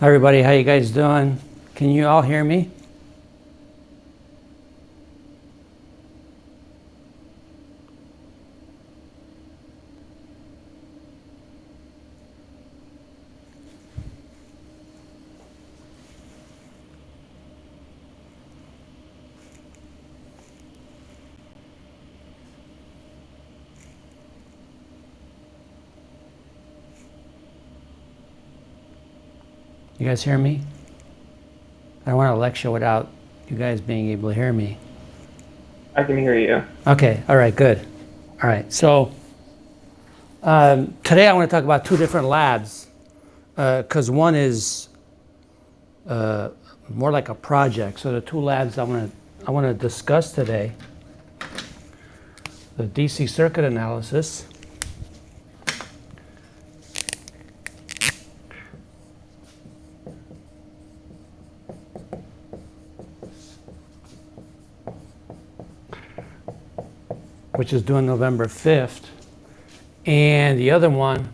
Hi everybody, how you guys doing? Can you all hear me? You guys hear me? I don't want to lecture without you guys being able to hear me. I can hear you. Okay, all right, good. All right, so today I want to talk about two different labs because one is more like a project. So the two labs I want to discuss today, the DC circuit analysis which is due on November 5th, and the other one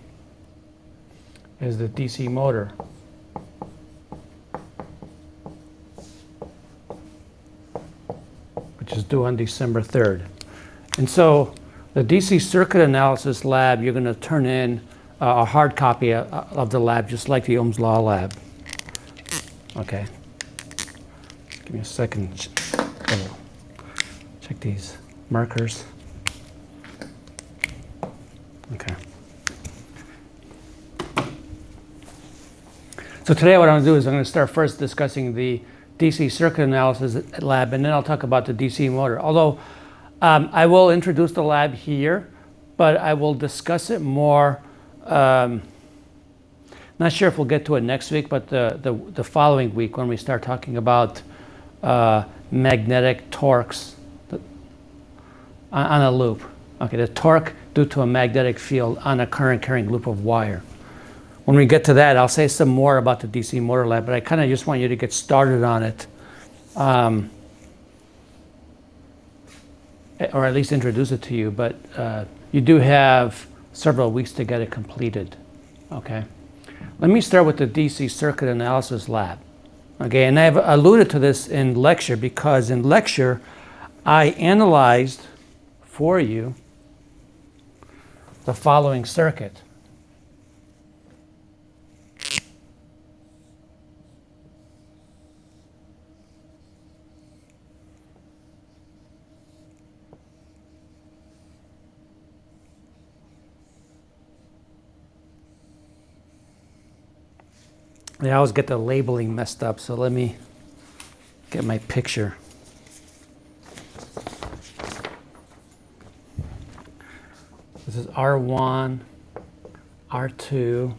is the DC motor. Which is due on December 3rd. And so the DC circuit analysis lab, you're going to turn in a hard copy of the lab, just like the Ohm's Law lab. Okay. Give me a second. Oh. Check these markers. Okay. So today what I'm going to do is I'm going to start first discussing the DC circuit analysis lab, and then I'll talk about the DC motor. Although I will introduce the lab here, but I will discuss it more. Not sure if we'll get to it next week, but the following week when we start talking about magnetic torques on a loop. Okay, the torque due to a magnetic field on a current carrying loop of wire. When we get to that, I'll say some more about the DC motor lab, but I kind of just want you to get started on it, or at least introduce it to you. But you do have several weeks to get it completed. Okay. Let me start with the DC circuit analysis lab. Okay, and I've alluded to this in lecture because in lecture I analyzed for you the following circuit. I always get the labeling messed up, so let me get my picture. This is R1, R2,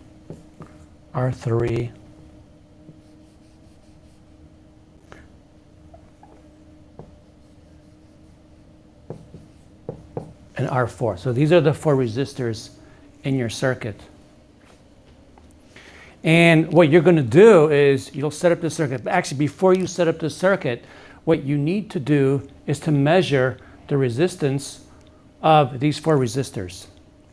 R3, and R4. So these are the four resistors in your circuit. And what you're going to do is you'll set up the circuit. Actually, before you set up the circuit, what you need to do is to measure the resistance of these four resistors.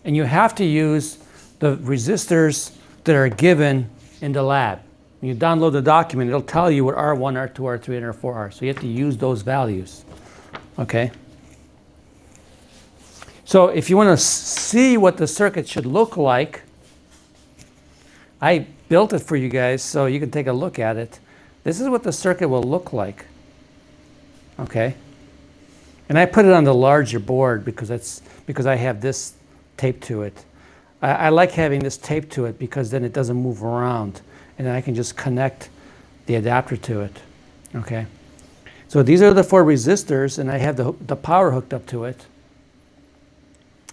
And you have to use the resistors that are given in the lab. When you download the document, it'll tell you what R1, R2, R3, and R4 are. So you have to use those values. Okay? So if you want to see what the circuit should look like, I built it for you guys so you can take a look at it. This is what the circuit will look like. Okay? And I put it on the larger board because I have this taped to it. I like having this taped to it because then it doesn't move around, and then I can just connect the adapter to it. Okay? So these are the four resistors, and I have the power hooked up to it.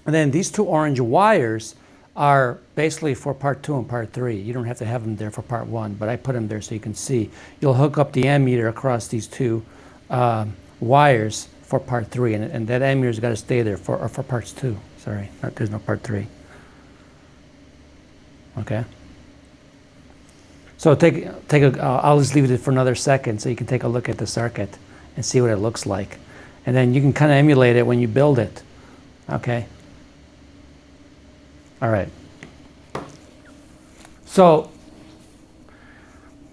And then these two orange wires are basically for part 2 and part 3. You don't have to have them there for part 1, but I put them there so you can see. You'll hook up the ammeter across these two wires for part 3, and that ammeter's got to stay there for parts 2. Sorry, there's no part 3. Okay. So I'll just leave it for another second so you can take a look at the circuit and see what it looks like, and then you can kind of emulate it when you build it. Okay. All right. So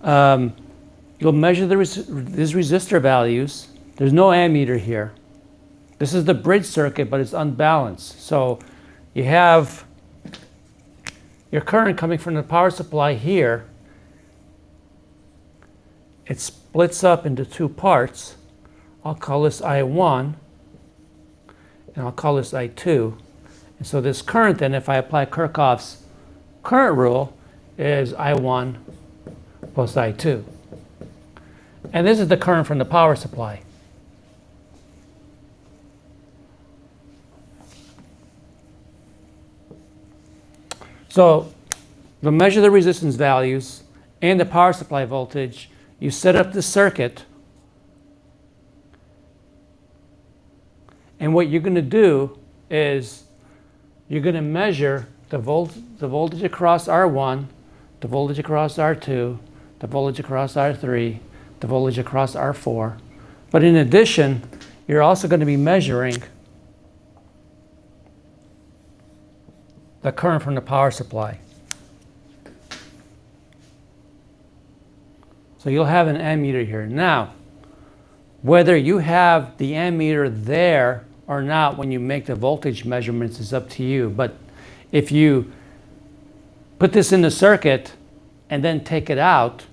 You'll measure these resistor values. There's no ammeter here. This is the bridge circuit, but it's unbalanced. So you have your current coming from the power supply here. It splits up into two parts. I'll call this I1, and I'll call this I2. And so this current then, if I apply Kirchhoff's current rule, is I1 plus I2. And this is the current from the power supply. So you'll measure the resistance values and the power supply voltage. You set up the circuit. And what you're going to do is you're going to measure the voltage across R1, the voltage across R2, the voltage across R3, the voltage across R4. But in addition, you're also going to be measuring the current from the power supply. So you'll have an ammeter here. Now, whether you have the ammeter there or not when you make the voltage measurements is up to you. But if you put this in the circuit and then take it out,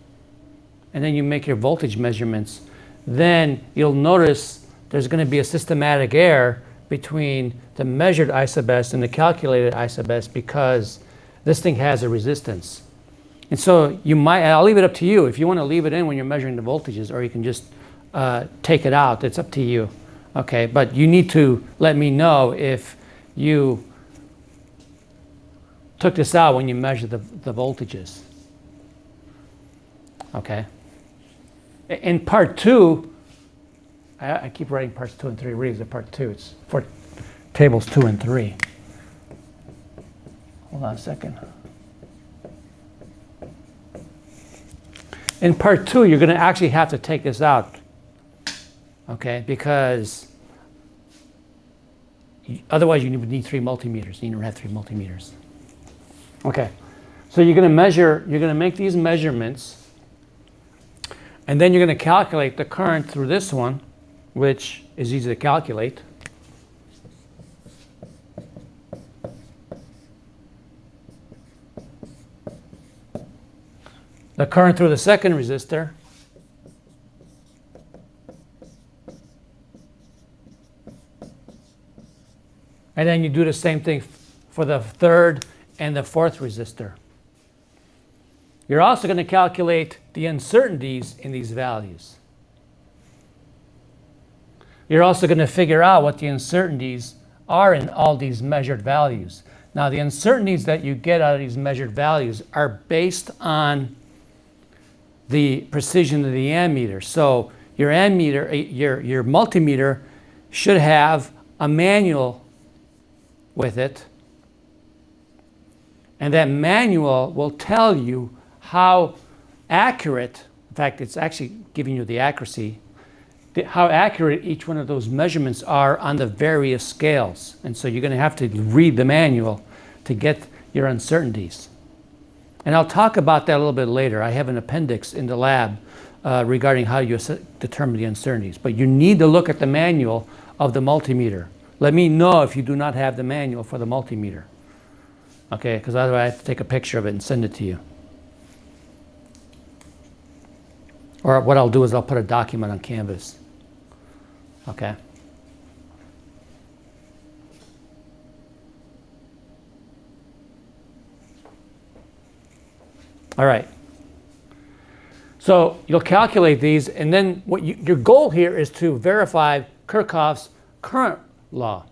and then you make your voltage measurements, then you'll notice there's going to be a systematic error between the measured I sub s and the calculated I sub s because this thing has a resistance. And so I'll leave it up to you if you want to leave it in when you're measuring the voltages, or you can just take it out. It's up to you. Okay, but you need to let me know if you took this out when you measure the voltages. Okay. In part 2, I keep writing parts 2 and 3. Really, it's part 2. It's for tables 2 and 3. Hold on a second. In part 2, you're going to actually have to take this out. Okay, because otherwise you would need 3 multimeters. You never have 3 multimeters. Okay, so you're going to make these measurements, and then you're going to calculate the current through this one, which is easy to calculate. The current through the second resistor. And then you do the same thing for the third and the fourth resistor. You're also going to calculate the uncertainties in these values. You're also going to figure out what the uncertainties are in all these measured values. Now, the uncertainties that you get out of these measured values are based on the precision of the ammeter. So your ammeter, your multimeter should have a manual with it, and that manual will tell you how accurate, in fact, it's actually giving you the accuracy, how accurate each one of those measurements are on the various scales. And so you're going to have to read the manual to get your uncertainties. And I'll talk about that a little bit later. I have an appendix in the lab regarding how you determine the uncertainties. But you need to look at the manual of the multimeter. Let me know if you do not have the manual for the multimeter. Okay, because otherwise I have to take a picture of it and send it to you. Or what I'll do is I'll put a document on Canvas. Okay. All right. So you'll calculate these, and then your goal here is to verify Kirchhoff's current law.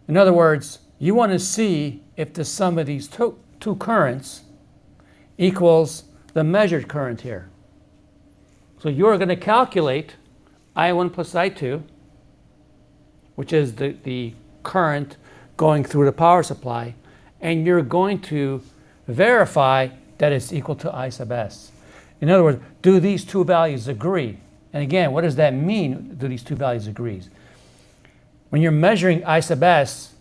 In other words, you want to see if the sum of these two currents equals the measured current here. So you're going to calculate I1 plus I2, which is the current going through the power supply, and you're going to verify that it's equal to I sub s. In other words, do these two values agree? And again, what does that mean, do these two values agree? When you're measuring I sub s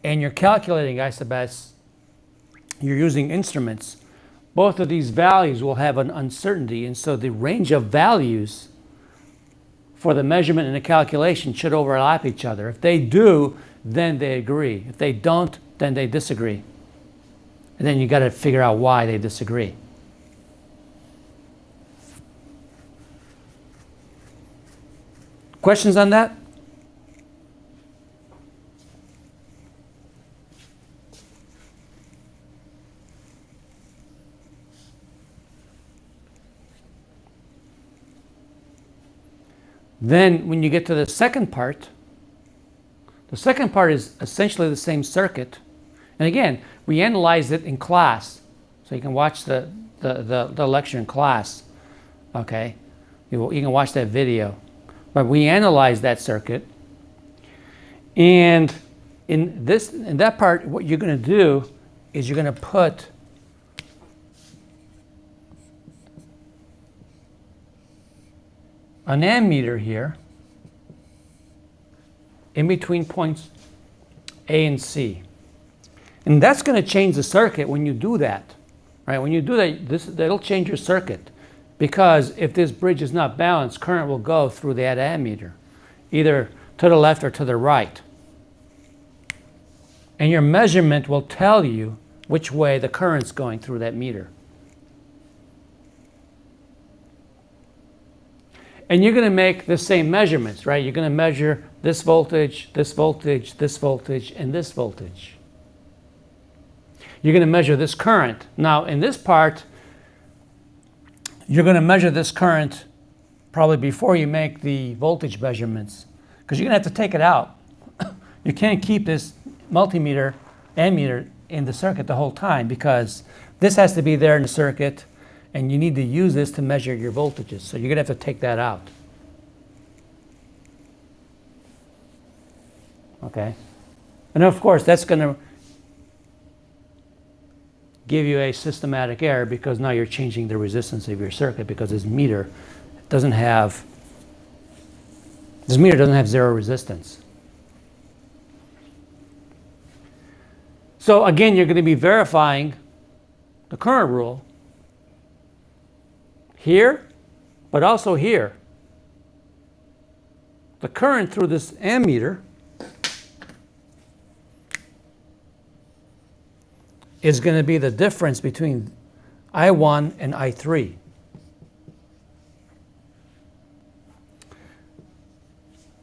and you're calculating I sub s, you're using instruments, both of these values will have an uncertainty, and so the range of values for the measurement and the calculation should overlap each other. If they do, then they agree. If they don't, then they disagree. And then you got to figure out why they disagree. Questions on that? Then when you get to the second part is essentially the same circuit. And again, we analyzed it in class. So you can watch the lecture in class. Okay? You can watch that video. But we analyzed that circuit. And in that part, what you're going to do is you're going to put an ammeter here in between points A and C. And that's going to change the circuit when you do that. Right? When you do that, that'll change your circuit. Because if this bridge is not balanced, current will go through that ammeter, either to the left or to the right. And your measurement will tell you which way the current's going through that meter. And you're going to make the same measurements, right? You're going to measure this voltage, this voltage, this voltage, and this voltage. You're going to measure this current. Now, in this part, you're going to measure this current probably before you make the voltage measurements, because you're going to have to take it out. You can't keep this multimeter, ammeter in the circuit the whole time, because this has to be there in the circuit, and you need to use this to measure your voltages. So you're going to have to take that out. Okay? And of course, that's going to give you a systematic error, because now you're changing the resistance of your circuit, because this meter doesn't have zero resistance. So again, you're going to be verifying the current rule here, but also here. The current through this ammeter is going to be the difference between I1 and I3.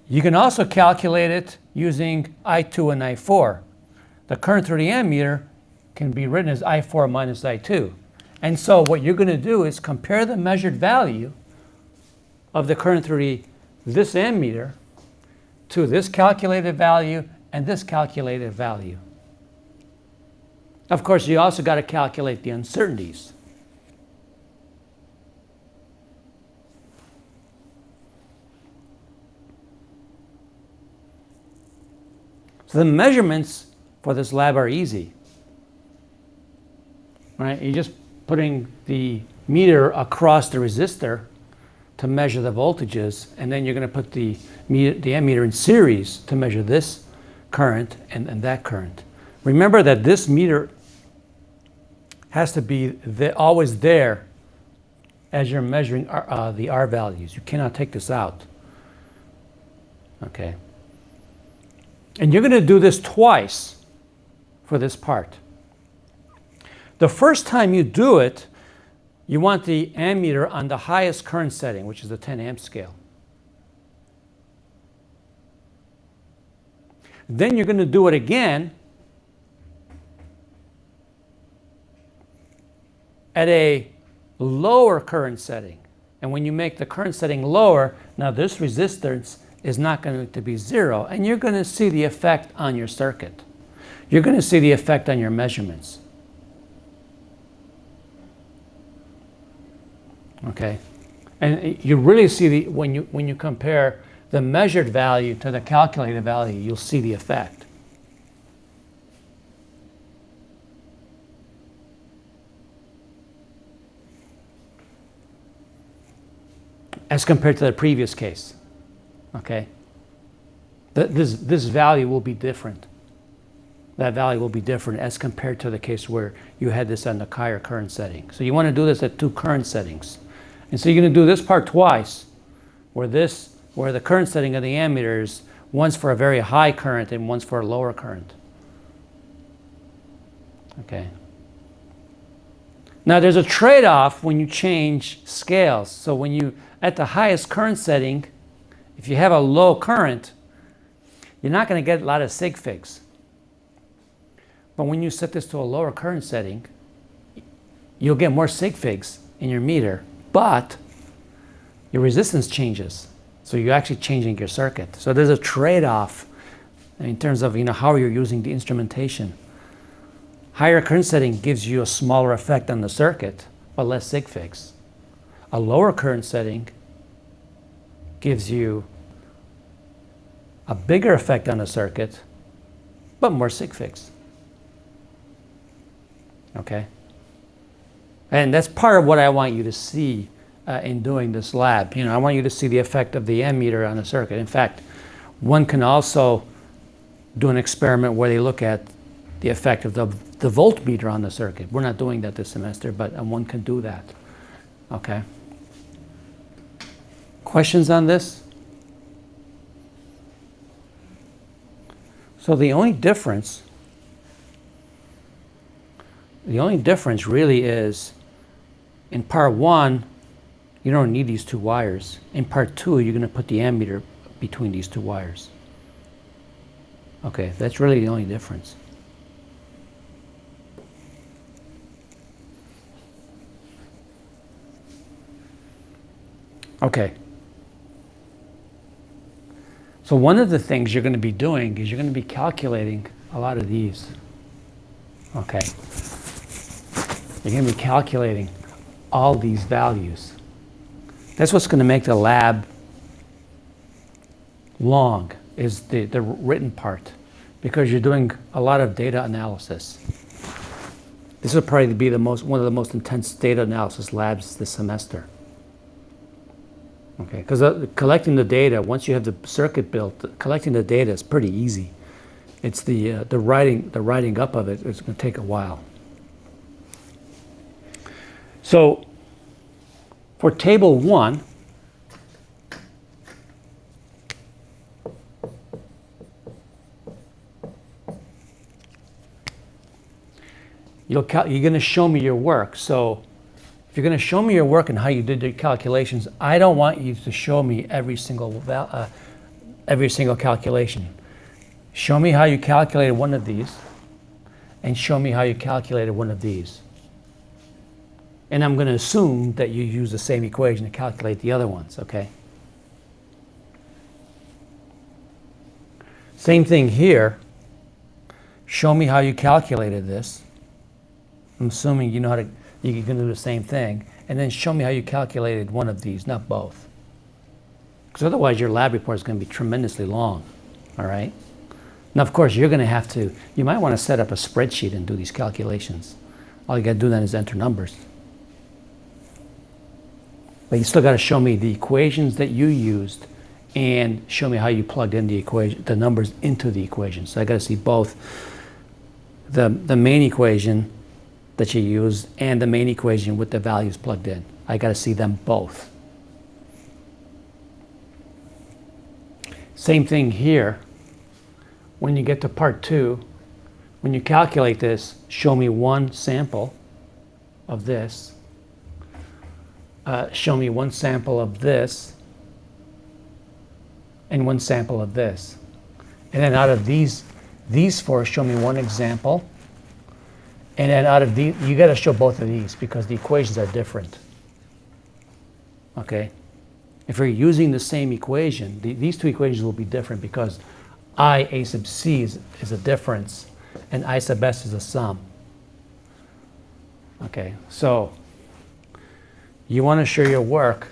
You can also calculate it using I2 and I4. The current through the ammeter can be written as I4 minus I2. And so what you're going to do is compare the measured value of the current through this ammeter to this calculated value and this calculated value. Of course, you also got to calculate the uncertainties. So the measurements for this lab are easy. Right? You're just putting the meter across the resistor to measure the voltages, and then you're going to put the ammeter in series to measure this current and that current. Remember that this meter has to be always there as you're measuring the R values. You cannot take this out. Okay. And you're going to do this twice for this part. The first time you do it, you want the ammeter on the highest current setting, which is the 10 amp scale. Then you're going to do it again at a lower current setting. And when you make the current setting lower, now this resistance is not going to be zero, and you're going to see the effect on your circuit. You're going to see the effect on your measurements. Okay? And you really see when you compare the measured value to the calculated value, you'll see the effect. As compared to the previous case. Okay? This value will be different. that value will be different as compared to the case where you had this on the higher current setting. So you want to do this at 2 current settings. And so you're going to do this part twice, where the current setting of the ammeter is one's for a very high current and one's for a lower current. Okay. Now there's a trade-off when you change scales. So when you, at the highest current setting, if you have a low current, you're not going to get a lot of sig figs. But when you set this to a lower current setting, you'll get more sig figs in your meter, but your resistance changes. So you're actually changing your circuit. So there's a trade-off in terms of how you're using the instrumentation. Higher current setting gives you a smaller effect on the circuit, but less sig figs. A lower current setting gives you a bigger effect on the circuit, but more sig figs. Okay? And that's part of what I want you to see in doing this lab. I want you to see the effect of the ammeter on the circuit. In fact, one can also do an experiment where they look at the effect of the voltmeter on the circuit. We're not doing that this semester, but one can do that. Okay? Questions on this? So the only difference really is in part 1, you don't need these 2 wires. In part 2, you're going to put the ammeter between these 2 wires. Okay, that's really the only difference. Okay. So one of the things you're going to be doing is you're going to be calculating a lot of these. Okay. You're going to be calculating all these values. That's what's going to make the lab long, is the written part, because you're doing a lot of data analysis. This will probably be one of the most intense data analysis labs this semester. Okay, because collecting the data, once you have the circuit built, collecting the data is pretty easy. It's the writing up of it is going to take a while. So for table 1, you're going to show me your work. So if you're going to show me your work and how you did your calculations, I don't want you to show me every single calculation. Show me how you calculated one of these, and show me how you calculated one of these. And I'm going to assume that you use the same equation to calculate the other ones, okay? Same thing here. Show me how you calculated this. I'm assuming you know how to, you can do the same thing. And then show me how you calculated one of these, not both. Because otherwise your lab report is going to be tremendously long, all right? Now, of course, you're going to have to, you might want to set up a spreadsheet and do these calculations. All you got to do then is enter numbers. But you still got to show me the equations that you used and show me how you plugged in the numbers into the equation. So I got to see both the main equation that you use and the main equation with the values plugged in. I got to see them both. Same thing here. When you get to part 2, when you calculate this, show me one sample of this. Show me one sample of this and one sample of this. And then out of these 4, show me one example. And then out of these, you got to show both of these because the equations are different. Okay? If you're using the same equation, these 2 equations will be different because I sub c is a difference and I sub s is a sum. Okay, so you want to show your work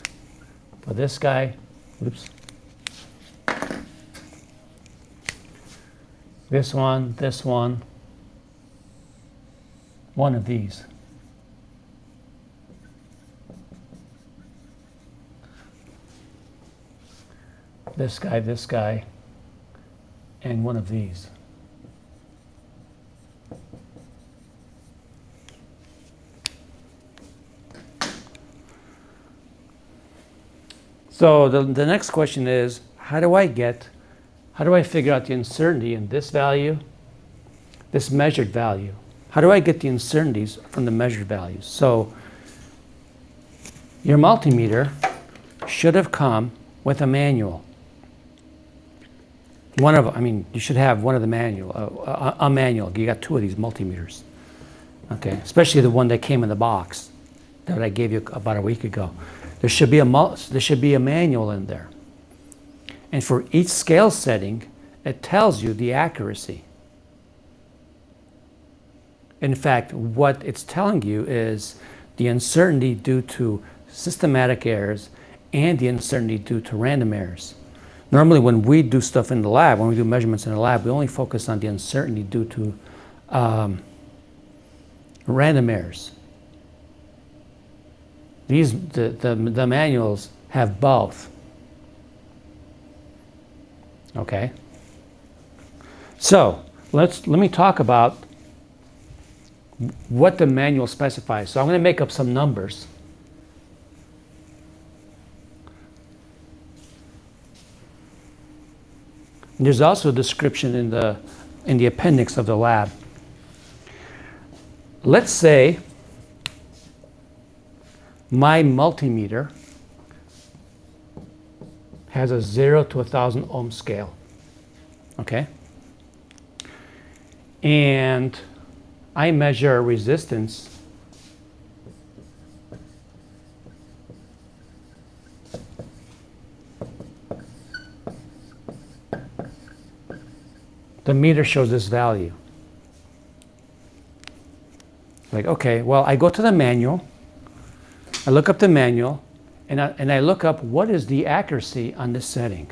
for this guy, oops, this one, one of these. This guy, and one of these. So the next question is, how do I figure out the uncertainty in this value, this measured value? How do I get the uncertainties from the measured values? So your multimeter should have come with a manual. You should have one of the manual, a manual. You got two of these multimeters, okay? Especially the one that came in the box that I gave you about a week ago. There should be a manual in there. And for each scale setting, it tells you the accuracy. In fact, what it's telling you is the uncertainty due to systematic errors and the uncertainty due to random errors. Normally when we do stuff in the lab, when we do measurements in the lab, we only focus on the uncertainty due to random errors. The manuals have both. Okay? So let me talk about what the manual specifies. So I'm going to make up some numbers. And there's also a description in the appendix of the lab. Let's say my multimeter has a 0 to 1,000 ohm scale. Okay? And I measure resistance the meter shows this value. Like, okay, well, I go to the manual, I look up the manual, and I look up what is the accuracy on this setting.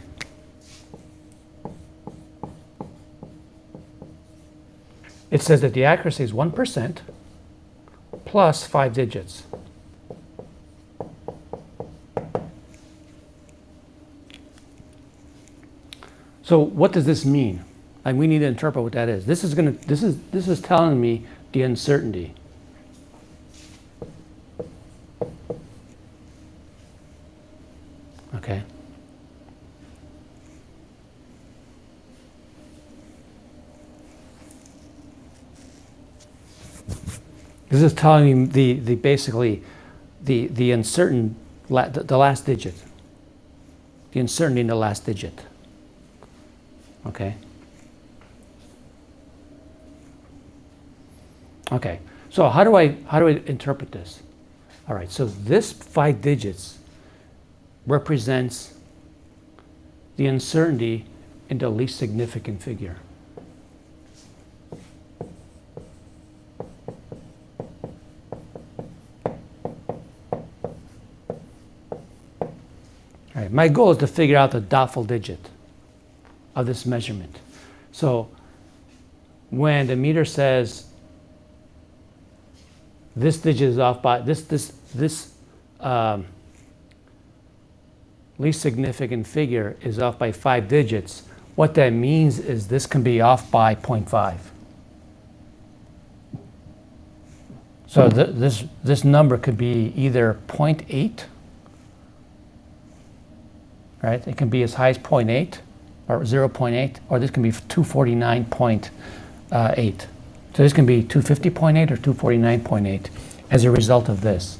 It says that the accuracy is 1% plus 5 digits. So what does this mean? And we need to interpret what that is. This is telling me the uncertainty. Okay. This is telling me basically the uncertain the last digit. The uncertainty in the last digit. Okay. Okay. So how do I interpret this? All right. So this 5 digits represents the uncertainty in the least significant figure. All right. My goal is to figure out the doubtful digit of this measurement. So when the meter says this digit is off by this least significant figure is off by 5 digits, what that means is this can be off by 0.5. So this number could be either 0.8, right? It can be as high as 0.8 or 0.8, or this can be 249.8. So this can be 250.8 or 249.8 as a result of this.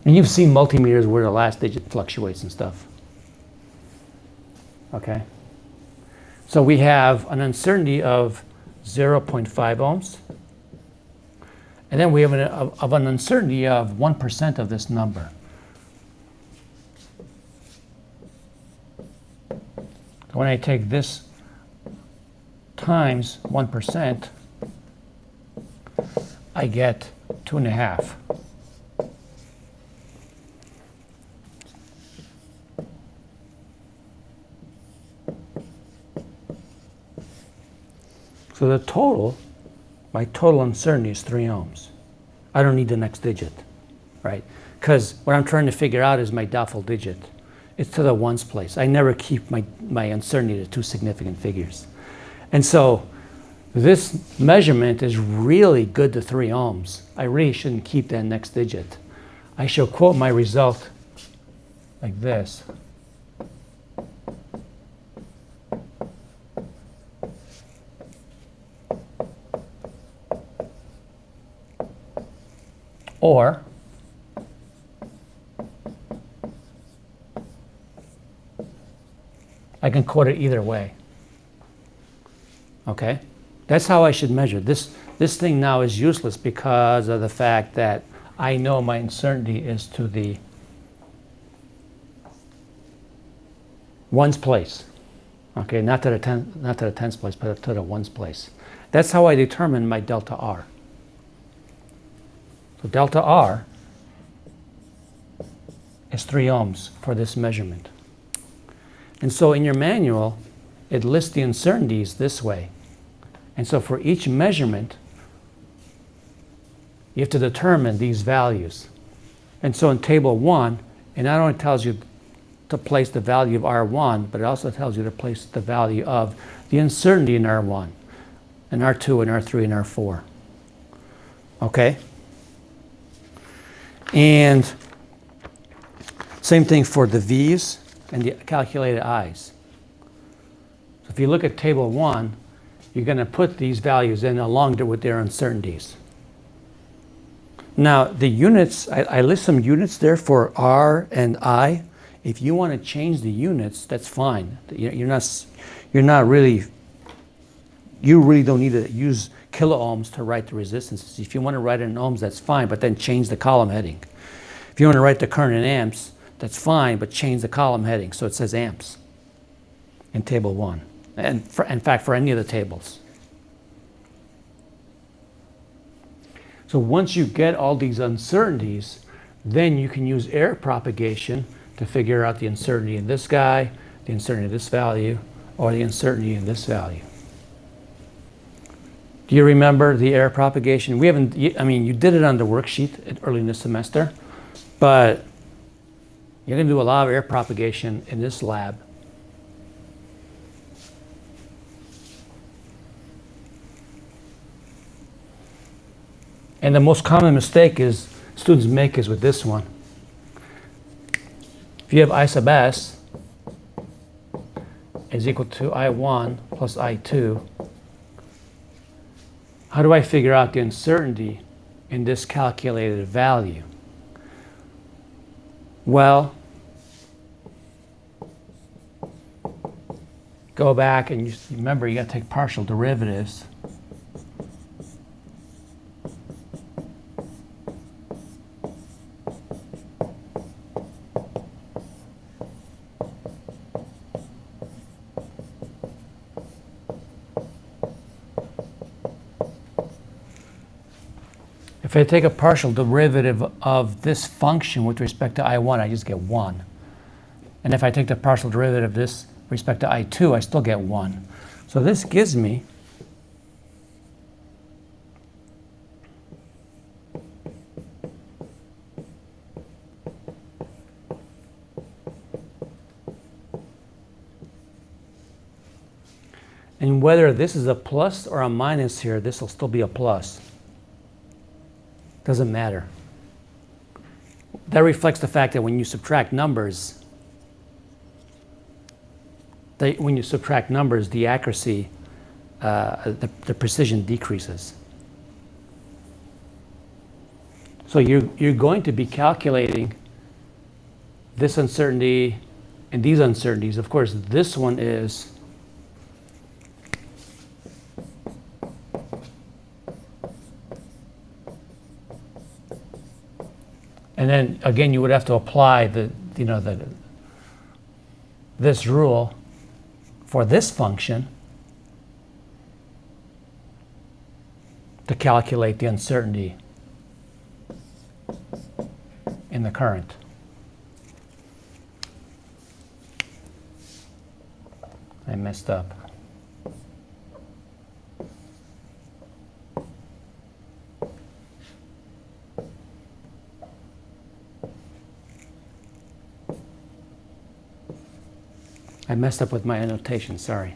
And you've seen multimeters where the last digit fluctuates and stuff. Okay? So we have an uncertainty of 0.5 ohms. And then we have an uncertainty of 1% of this number. When I take this times 1%, I get 2.5. So the total, my total uncertainty is 3 ohms. I don't need the next digit, right? Because what I'm trying to figure out is my doubtful digit. It's to the ones place. I never keep my uncertainty to 2 significant figures. And so this measurement is really good to 3 ohms. I really shouldn't keep that next digit. I shall quote my result like this. Or I can quote it either way. Okay? That's how I should measure. This thing now is useless because of the fact that I know my uncertainty is to the ones place. Okay, not to the tens place, but to the ones place. That's how I determine my delta R. So delta R is 3 ohms for this measurement. And so in your manual, it lists the uncertainties this way. And so for each measurement, you have to determine these values. And so in table 1, it not only tells you to place the value of R1, but it also tells you to place the value of the uncertainty in R1, and R2, and R3, and R4. Okay? And same thing for the V's and the calculated I's. So if you look at table 1, you're going to put these values in along with their uncertainties. Now, the units, I list some units there for R and I. If you want to change the units, that's fine. You really don't need to use kilo ohms to write the resistances. If you want to write it in ohms, that's fine, but then change the column heading. If you want to write the current in amps, that's fine, but change the column heading so it says amps in table 1. And in fact, for any of the tables. So once you get all these uncertainties, then you can use error propagation to figure out the uncertainty in this guy, the uncertainty in this value, or the uncertainty in this value. Do you remember the error propagation? You did it on the worksheet early in the semester, but you're going to do a lot of error propagation in this lab. And the most common mistake students make is with this one. If you have I sub s is equal to I1 plus I2, how do I figure out the uncertainty in this calculated value? Well, go back and remember you got to take partial derivatives. If I take a partial derivative of this function with respect to I1, I just get 1. And if I take the partial derivative of this with respect to I2, I still get 1. So this gives me and whether this is a plus or a minus here, this will still be a plus. Doesn't matter. That reflects the fact that when you subtract numbers, the accuracy, the precision decreases. So you're going to be calculating this uncertainty and these uncertainties. Of course, this one is and then again, you would have to apply this rule for this function to calculate the uncertainty in the current. I messed up. I messed up with my annotation, sorry.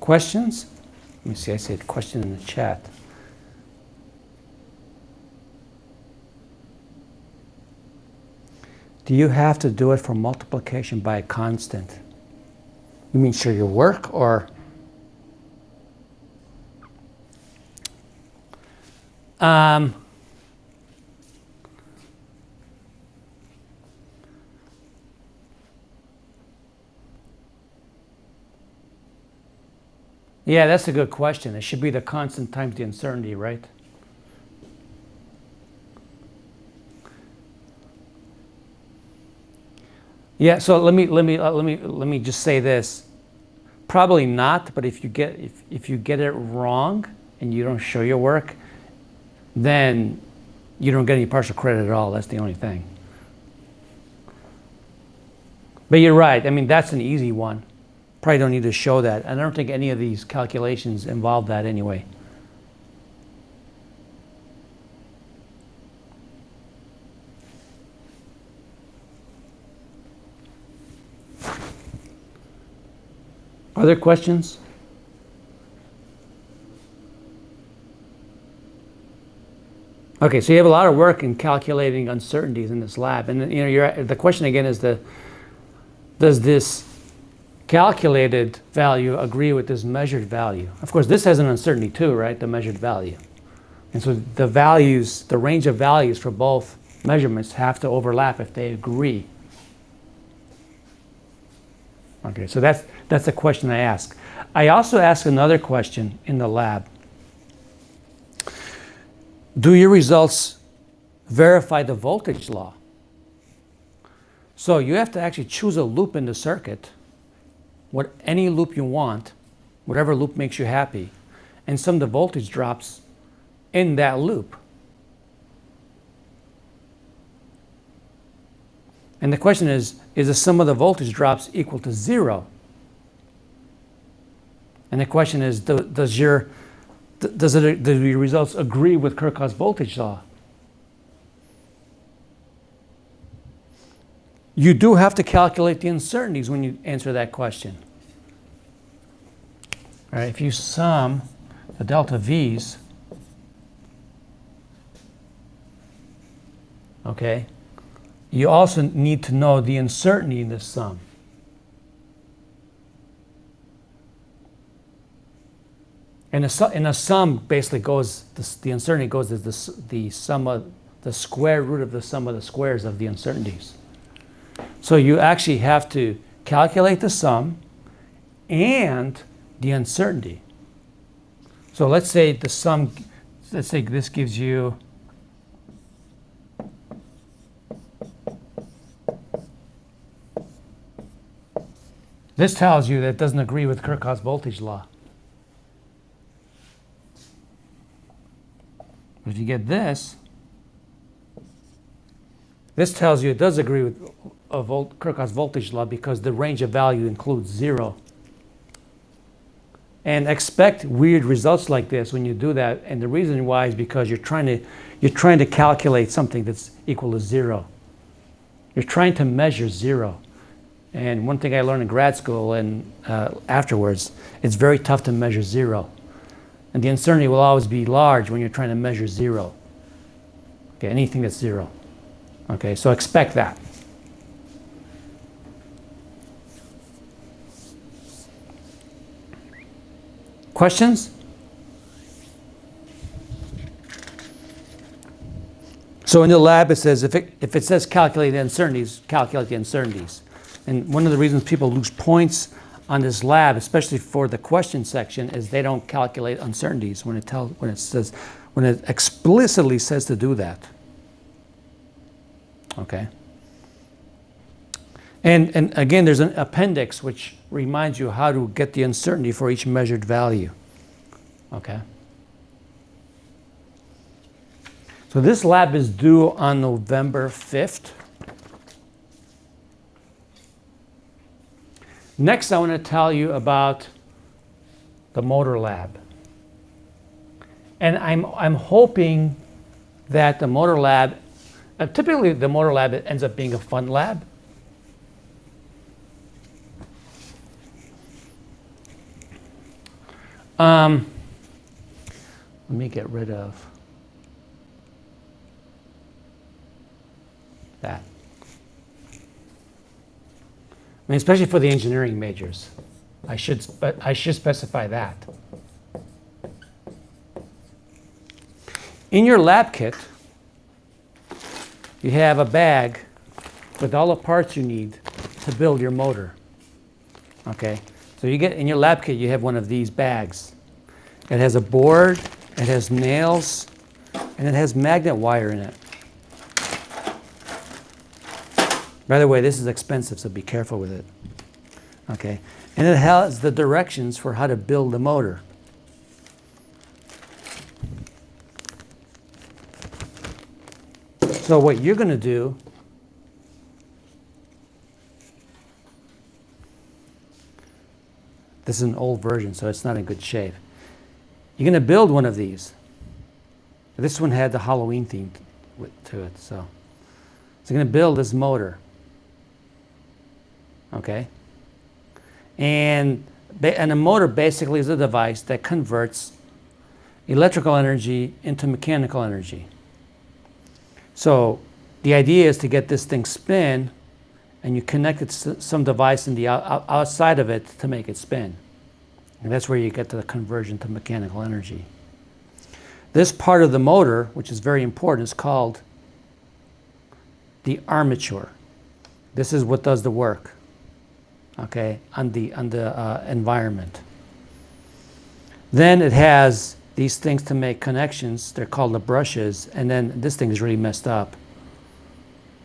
Questions? Let me see, I said question in the chat. Do you have to do it for multiplication by a constant? You mean show your work, or? Yeah, that's a good question. It should be the constant times the uncertainty, right? Yeah. So let me just say this. Probably not. But if you get it wrong and you don't show your work, then you don't get any partial credit at all. That's the only thing. But you're right. I mean, that's an easy one. Probably don't need to show that. I don't think any of these calculations involve that anyway. Other questions? Okay, so you have a lot of work in calculating uncertainties in this lab, and the question again is does this calculated value agree with this measured value? Of course, this has an uncertainty too, right? The measured value, and so the range of values for both measurements have to overlap if they agree. Okay, so that's the question I ask. I also ask another question in the lab. Do your results verify the voltage law? So you have to actually choose a loop in the circuit, any loop you want, whatever loop makes you happy, and sum the voltage drops in that loop. And the question is the sum of the voltage drops equal to 0? And the question is, do your results agree with Kirchhoff's voltage law? You do have to calculate the uncertainties when you answer that question. All right, if you sum the delta V's, okay, you also need to know the uncertainty in this sum. And a sum basically goes, the uncertainty goes as the sum of the square root of the sum of the squares of the uncertainties. So you actually have to calculate the sum and the uncertainty. So let's say let's say this gives you this tells you that it doesn't agree with Kirchhoff's voltage law. If you get this tells you it does agree with Kirchhoff's voltage law because the range of value includes 0. And expect weird results like this when you do that. And the reason why is because you're trying to calculate something that's equal to 0. You're trying to measure 0. And one thing I learned in grad school and afterwards, it's very tough to measure 0. And the uncertainty will always be large when you're trying to measure 0. Okay, anything that's 0. Okay, so expect that. Questions? So in the lab it says if it says calculate the uncertainties, calculate the uncertainties. And one of the reasons people lose points on this lab, especially for the question section, is they don't calculate uncertainties when it explicitly says to do that. Okay. And again, there's an appendix which reminds you how to get the uncertainty for each measured value. Okay. So this lab is due on November 5th. Next, I want to tell you about the motor lab. And I'm hoping that the motor lab, typically the motor lab ends up being a fun lab. Let me get rid of that. mean, especially for the engineering majors. I should specify that. In your lab kit, you have a bag with all the parts you need to build your motor. Okay, so you get in your lab kit, you have one of these bags. It has a board, it has nails, and it has magnet wire in it. By the way, this is expensive, so be careful with it. Okay, and it has the directions for how to build the motor. So what you're going to do this is an old version, so it's not in good shape. You're going to build one of these. This one had the Halloween theme to it, so you're going to build this motor. Okay? And a motor basically is a device that converts electrical energy into mechanical energy. So the idea is to get this thing spin, and you connect it to some device in the outside of it to make it spin. And that's where you get to the conversion to mechanical energy. This part of the motor, which is very important, is called the armature. This is what does the work, okay, on the environment. Then it has these things to make connections. They're called the brushes. And then this thing is really messed up.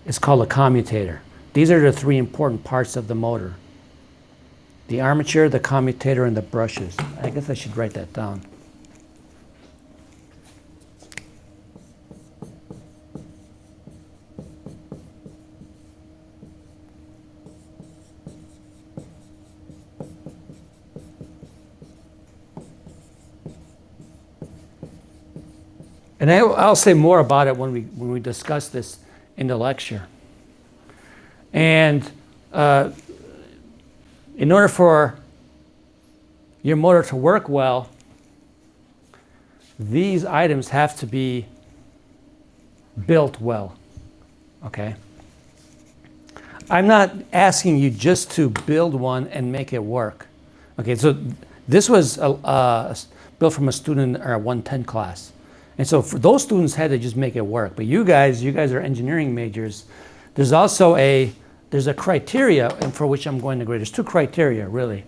It's called a commutator. These are the three important parts of the motor: the armature, the commutator, and the brushes. I guess I should write that down. And I'll say more about it when we discuss this in the lecture. And in order for your motor to work well, these items have to be built well. Okay? I'm not asking you just to build one and make it work. Okay, so this was built from a student in our 110 class. And so for those students had to just make it work. But you guys are engineering majors. There's also a criteria for which I'm going to grade. There's two criteria, really.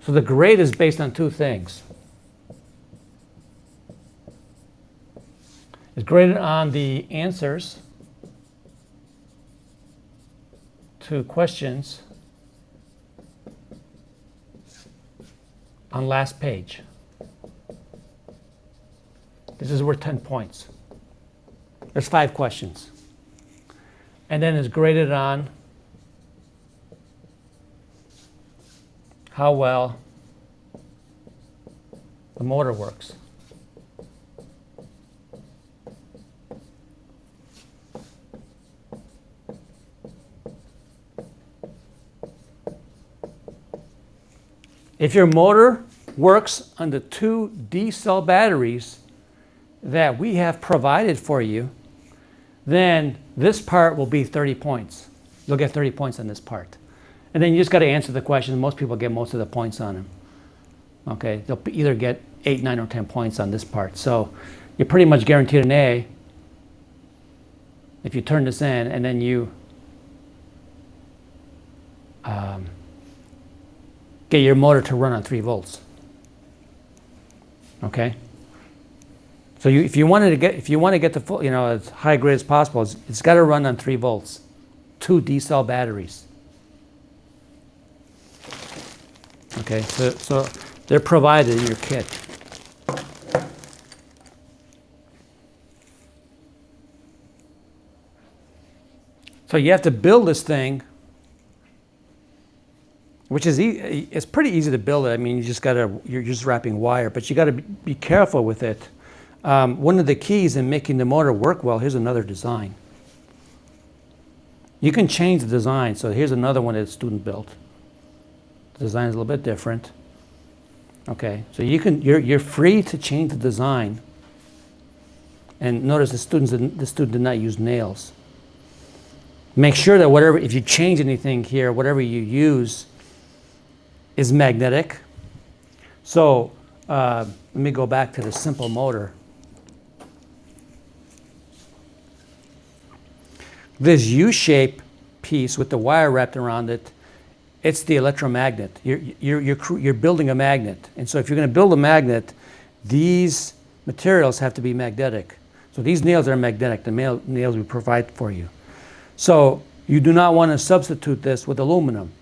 So the grade is based on two things. It's graded on the answers to questions on last page. This is worth 10 points. There's 5 questions. And then it's graded on how well the motor works. If your motor works on the 2 D-cell batteries that we have provided for you, then this part will be 30 points. You'll get 30 points on this part. And then you just got to answer the question. Most people get most of the points on them. Okay, they'll either get 8, 9, or 10 points on this part. So you're pretty much guaranteed an A if you turn this in and then you get your motor to run on 3 volts. Okay. So if you want to get the full, as high grade as possible, it's got to run on 3 volts, 2 D-cell batteries. Okay, so they're provided in your kit. So you have to build this thing, which is it's pretty easy to build it. I mean, you're just wrapping wire, but you got to be careful with it. One of the keys in making the motor work well, here's another design. You can change the design. So here's another one that a student built. The design is a little bit different. Okay, so you're free to change the design. And notice the student did not use nails. Make sure that whatever, if you change anything here, whatever you use is magnetic. So let me go back to the simple motor. This U-shaped piece with the wire wrapped around it, it's the electromagnet. You're building a magnet. And so if you're going to build a magnet, these materials have to be magnetic. So these nails are magnetic, the nails we provide for you. So you do not want to substitute this with aluminum,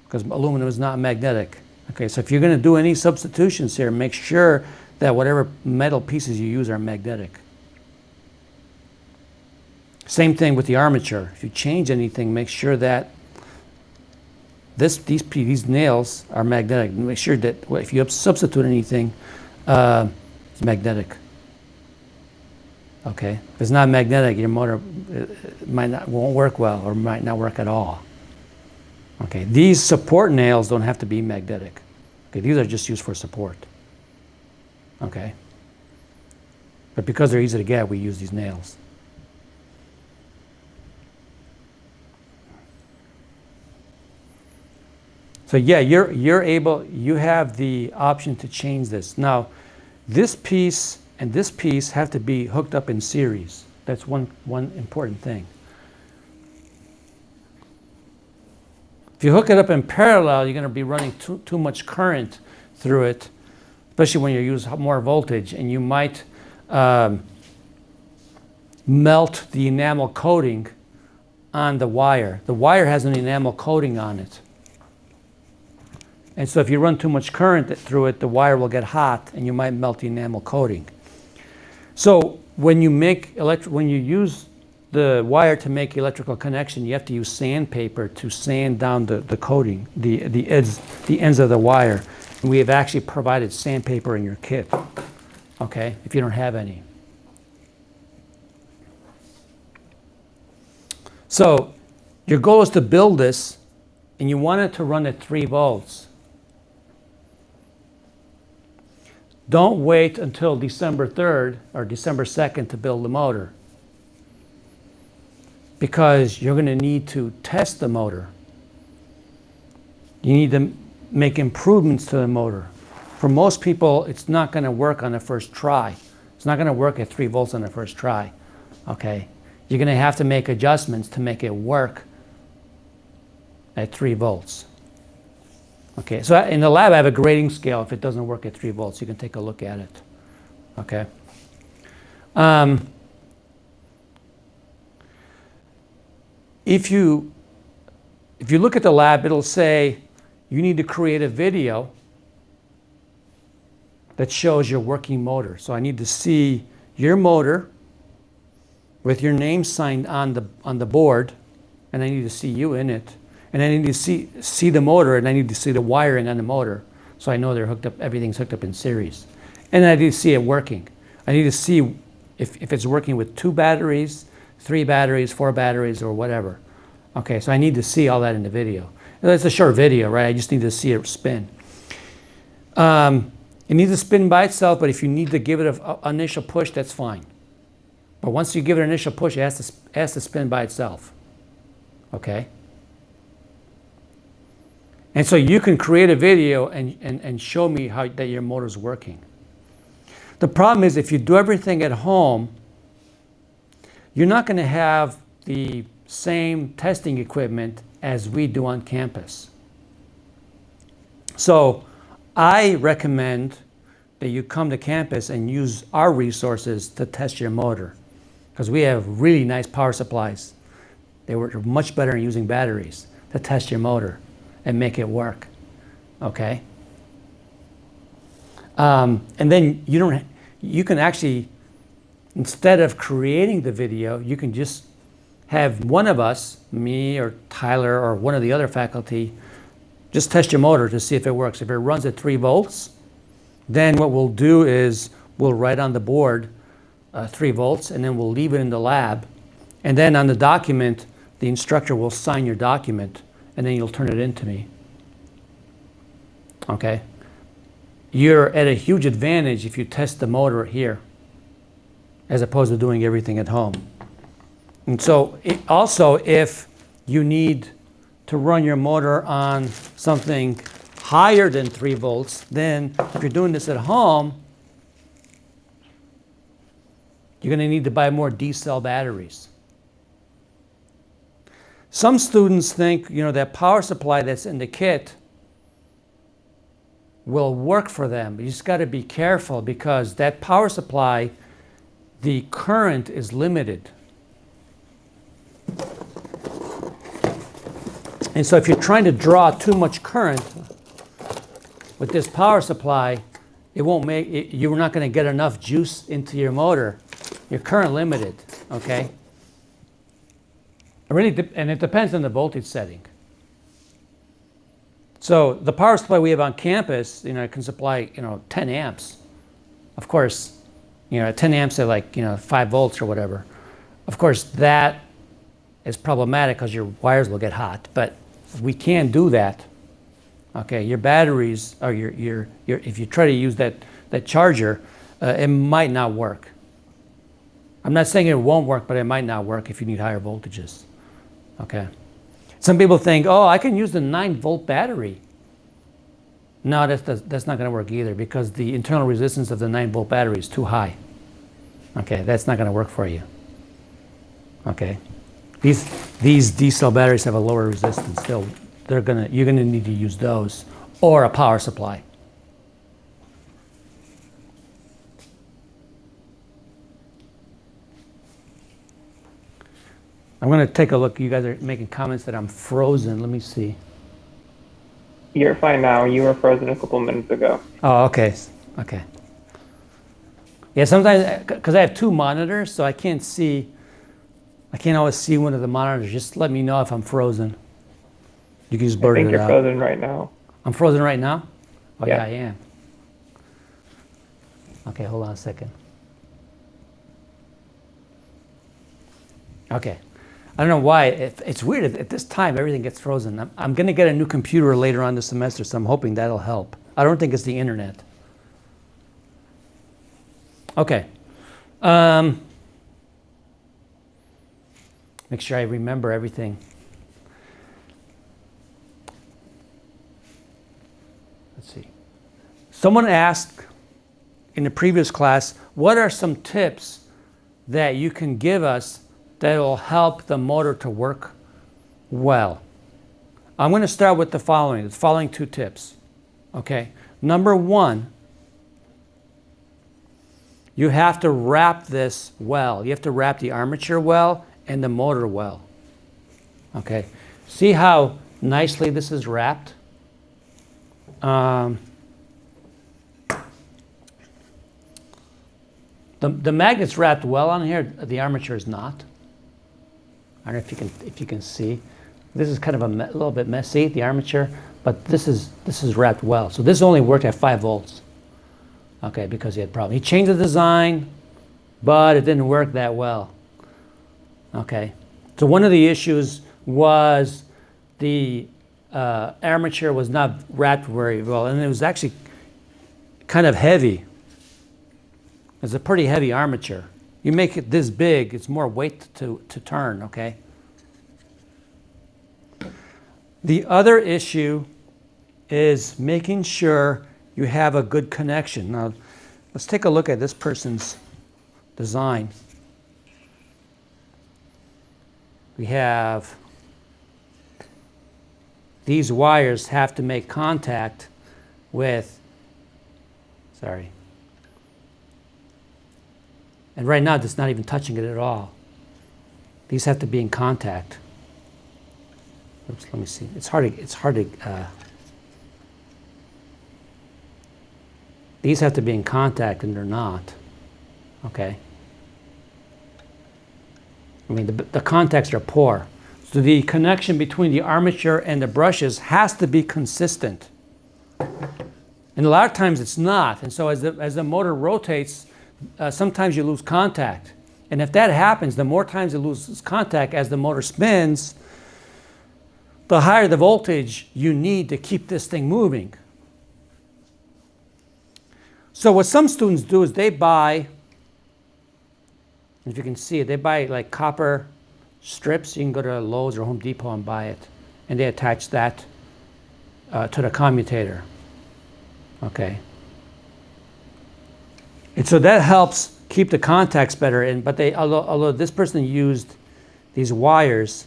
because aluminum is not magnetic. Okay, so if you're going to do any substitutions here, make sure that whatever metal pieces you use are magnetic. Same thing with the armature. If you change anything, make sure that these nails are magnetic. Make sure that if you substitute anything, it's magnetic. Okay, if it's not magnetic, your motor won't work well or might not work at all. Okay, these support nails don't have to be magnetic. Okay, these are just used for support. Okay, but because they're easy to get, we use these nails. So yeah, you have the option to change this. Now, this piece and this piece have to be hooked up in series. That's one important thing. If you hook it up in parallel, you're going to be running too much current through it, especially when you use more voltage, and you might melt the enamel coating on the wire. The wire has an enamel coating on it. And so if you run too much current through it, the wire will get hot and you might melt the enamel coating. So when you use the wire to make electrical connection, you have to use sandpaper to sand down the coating, the ends of the wire. And we have actually provided sandpaper in your kit, okay, if you don't have any. So your goal is to build this, and you want it to run at 3 volts. Don't wait until December 3rd or December 2nd to build the motor, because you're going to need to test the motor. You need to make improvements to the motor. For most people, it's not going to work on the first try. It's not going to work at 3 volts on the first try. Okay? You're going to have to make adjustments to make it work at 3 volts. Okay, so in the lab I have a grading scale. If it doesn't work at 3 volts, you can take a look at it. Okay. If you look at the lab, it'll say you need to create a video that shows your working motor. So I need to see your motor with your name signed on the board, and I need to see you in it. And I need to see the motor, and I need to see the wiring on the motor, so I know they're hooked up. Everything's hooked up in series. And I need to see it working. I need to see if it's working with 2 batteries, 3 batteries, 4 batteries, or whatever. Okay, so I need to see all that in the video. And it's a short video, right? I just need to see it spin. It needs to spin by itself, but if you need to give it an initial push, that's fine. But once you give it an initial push, it has to spin by itself. Okay? And so you can create a video and show me how that your motor's working. The problem is, if you do everything at home, you're not going to have the same testing equipment as we do on campus. So I recommend that you come to campus and use our resources to test your motor, because we have really nice power supplies. They work much better in using batteries to test your motor and make it work, okay? And then you can actually, instead of creating the video, you can just have one of us, me or Tyler or one of the other faculty, just test your motor to see if it works. If it runs at 3 volts, then what we'll do is we'll write on the board 3 volts, and then we'll leave it in the lab. And then on the document, the instructor will sign your document, and then you'll turn it in to me. Okay? You're at a huge advantage if you test the motor here, as opposed to doing everything at home. And so also, if you need to run your motor on something higher than 3 volts, then if you're doing this at home, you're going to need to buy more D-cell batteries. Some students think, that power supply that's in the kit will work for them. But you just got to be careful because that power supply, the current is limited. And so if you're trying to draw too much current with this power supply, you're not going to get enough juice into your motor. You're current limited, okay? And it depends on the voltage setting. So the power supply we have on campus, it can supply, 10 amps. Of course, 10 amps at 5 volts or whatever. Of course, that is problematic because your wires will get hot. But we can do that. Okay, your batteries, or if you try to use that charger, it might not work. I'm not saying it won't work, but it might not work if you need higher voltages. Okay. Some people think, I can use the 9-volt battery. No, that's not going to work either because the internal resistance of the 9-volt battery is too high. Okay, that's not going to work for you. Okay. These D-cell batteries have a lower resistance. You're going to need to use those or a power supply. I'm going to take a look. You guys are making comments that I'm frozen. Let me see. You're fine now. You were frozen a couple minutes ago. Oh, okay. Okay. Yeah, sometimes, because I have 2 monitors, so I can't always see one of the monitors. Just let me know if I'm frozen. You can just blurt it out. I think you're frozen right now. I'm frozen right now? Oh, yeah, I am. Okay, hold on a second. Okay. I don't know why. It's weird. At this time, everything gets frozen. I'm going to get a new computer later on this semester, so I'm hoping that'll help. I don't think it's the internet. Okay. Make sure I remember everything. Let's see. Someone asked in the previous class, what are some tips that you can give us that will help the motor to work well? I'm going to start with the following 2 tips. Okay. Number 1, you have to wrap this well. You have to wrap the armature well and the motor well. Okay. See how nicely this is wrapped? The magnet's wrapped well on here. The armature is not. I don't know if you can see. This is kind of a little bit messy, the armature, but this is wrapped well. So this only worked at 5 volts. Okay, because he had problems. He changed the design, but it didn't work that well. Okay. So one of the issues was the armature was not wrapped very well, and it was actually kind of heavy. It's a pretty heavy armature. You make it this big, it's more weight to turn, okay? The other issue is making sure you have a good connection. Now, let's take a look at this person's design. We have these wires have to make contact with, and right now it's not even touching it at all. These have to be in contact. Oops, let me see. It's hard to these have to be in contact and they're not. Okay. I mean, the contacts are poor. So the connection between the armature and the brushes has to be consistent. And a lot of times it's not. And so as the motor rotates, sometimes you lose contact. And if that happens, the more times it loses contact as the motor spins, the higher the voltage you need to keep this thing moving. So what some students do is they buy, if you can see it, they buy like copper strips. You can go to Lowe's or Home Depot and buy it. And they attach that to the commutator. Okay. And so that helps keep the contacts better. But although this person used these wires,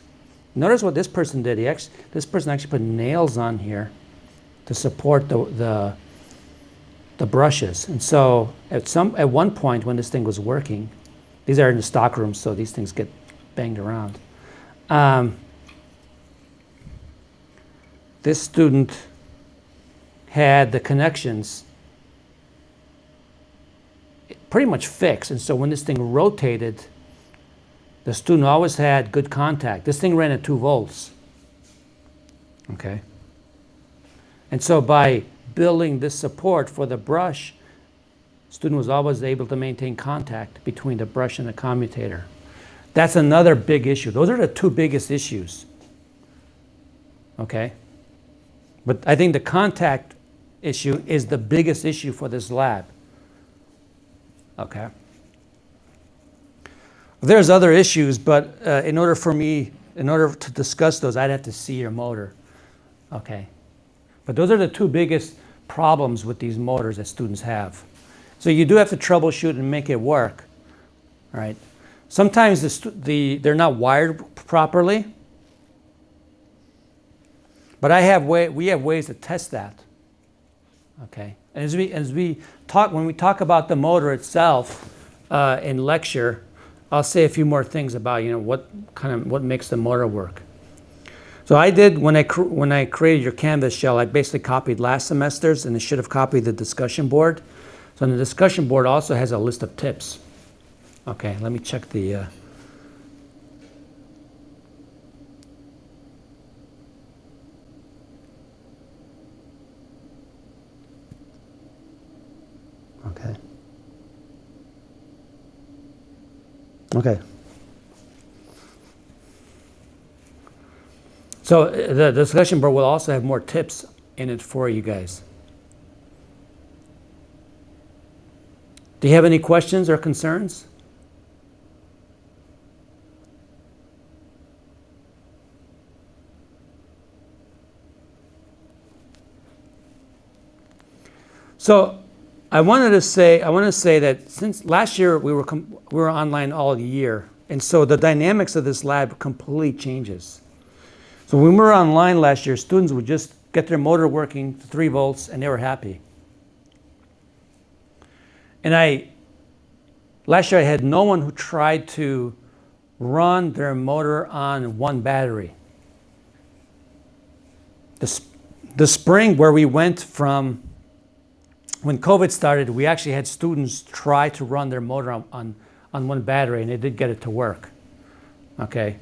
notice what this person did. This person actually put nails on here to support the brushes. And so at one point when this thing was working, these are in the stock room, so these things get banged around. This student had the connections pretty much fixed, and so when this thing rotated, the student always had good contact. This thing ran at 2 volts. Okay. And so by building this support for the brush, student was always able to maintain contact between the brush and the commutator. That's another big issue. Those are the 2 biggest issues. Okay? But I think the contact issue is the biggest issue for this lab. Okay? There's other issues, but in order to discuss those, I'd have to see your motor. Okay? But those are the 2 biggest problems with these motors that students have. So you do have to troubleshoot and make it work. All right? Sometimes they're not wired properly, but we have ways to test that. Okay? And as we talk, when we talk about the motor itself in lecture, I'll say a few more things about what makes the motor work. So I did when I created your Canvas shell, I basically copied last semester's, and it should have copied the discussion board. So the discussion board also has a list of tips. Okay, let me check the. Okay. Okay. So the discussion board will also have more tips in it for you guys. Do you have any questions or concerns? So I want to say that since last year we were online all year, and so the dynamics of this lab completely changes. So when we were online last year, students would just get their motor working to 3 volts and they were happy. And last year I had no one who tried to run their motor on 1 battery. The spring where we went from, when COVID started, we actually had students try to run their motor on 1 battery, and they did get it to work. Okay.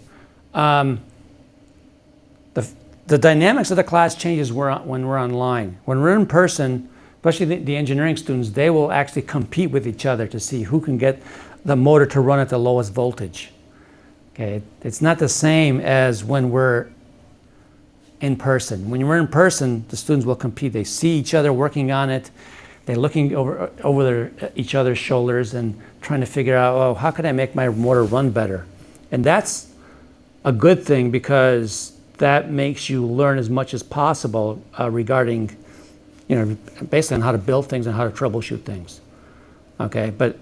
The dynamics of the class changes when we're online. When we're in person, especially the engineering students, they will actually compete with each other to see who can get the motor to run at the lowest voltage. Okay, it's not the same as when we're in person. When you're in person, the students will compete. They see each other working on it. They're looking over each other's shoulders and trying to figure out, oh, how can I make my motor run better? And that's a good thing, because that makes you learn as much as possible regarding, basically on how to build things and how to troubleshoot things. Okay, but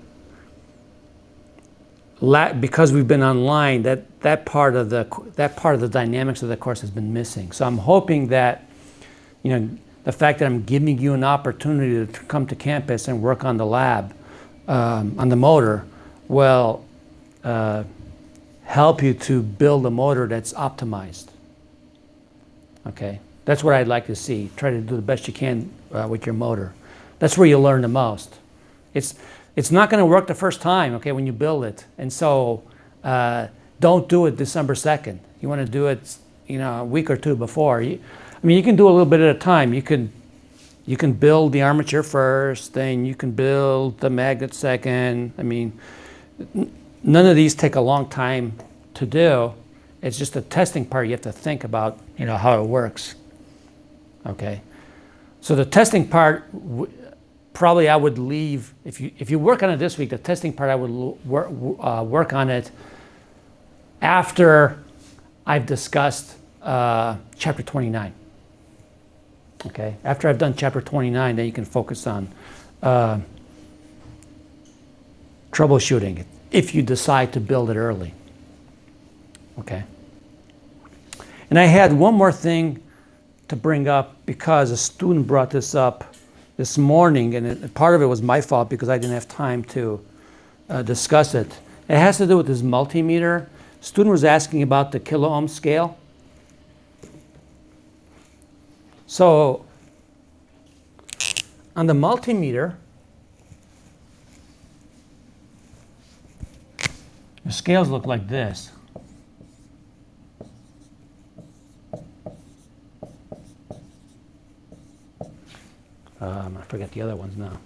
because we've been online, that part of the dynamics of the course has been missing. So I'm hoping that, the fact that I'm giving you an opportunity to come to campus and work on the lab, on the motor, will help you to build a motor that's optimized. Okay, that's what I'd like to see. Try to do the best you can with your motor. That's where you learn the most. It's not going to work the first time, okay, when you build it. And so don't do it December 2nd. You want to do it, a week or 2 before. You can do a little bit at a time. You can build the armature first, then you can build the magnet second. None of these take a long time to do. It's just the testing part you have to think about, how it works. Okay. So the testing part, probably I would leave, if you work on it this week, the testing part I would work on it after I've discussed chapter 29. Okay, after I've done chapter 29, then you can focus on troubleshooting if you decide to build it early. Okay. And I had one more thing to bring up because a student brought this up this morning, and part of it was my fault because I didn't have time to discuss it. It has to do with this multimeter. Student was asking about the kilo ohm scale. So on the multimeter, the scales look like this. I forget the other ones now.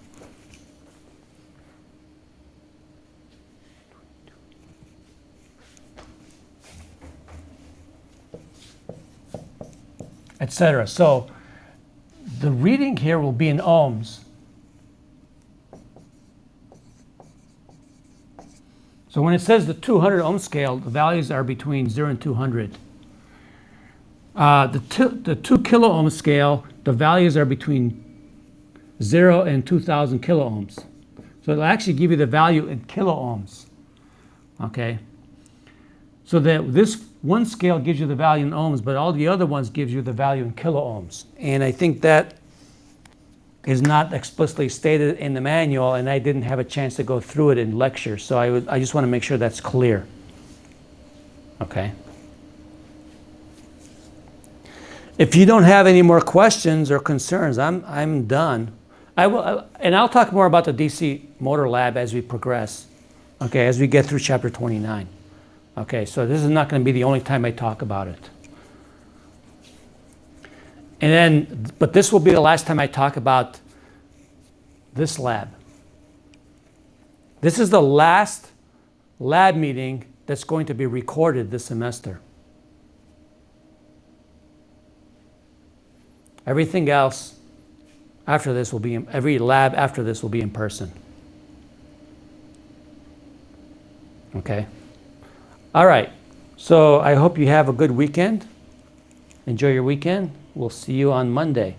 Etc. So the reading here will be in ohms. So when it says the 200 ohm scale, the values are between 0 and 200. The 2 kilo ohm scale, the values are between 0 and 2,000 kilo ohms. So it'll actually give you the value in kilo ohms. Okay? So that this one scale gives you the value in ohms, but all the other ones gives you the value in kilo ohms. And I think that is not explicitly stated in the manual, and I didn't have a chance to go through it in lecture. So I just want to make sure that's clear. Okay? If you don't have any more questions or concerns, I'm done. And I'll talk more about the DC motor lab as we progress. Okay, as we get through chapter 29. Okay, so this is not going to be the only time I talk about it. And then, but this will be the last time I talk about this lab. This is the last lab meeting that's going to be recorded this semester. Everything else after this will be, every lab after this will be in person. Okay? All right. So I hope you have a good weekend. Enjoy your weekend. We'll see you on Monday.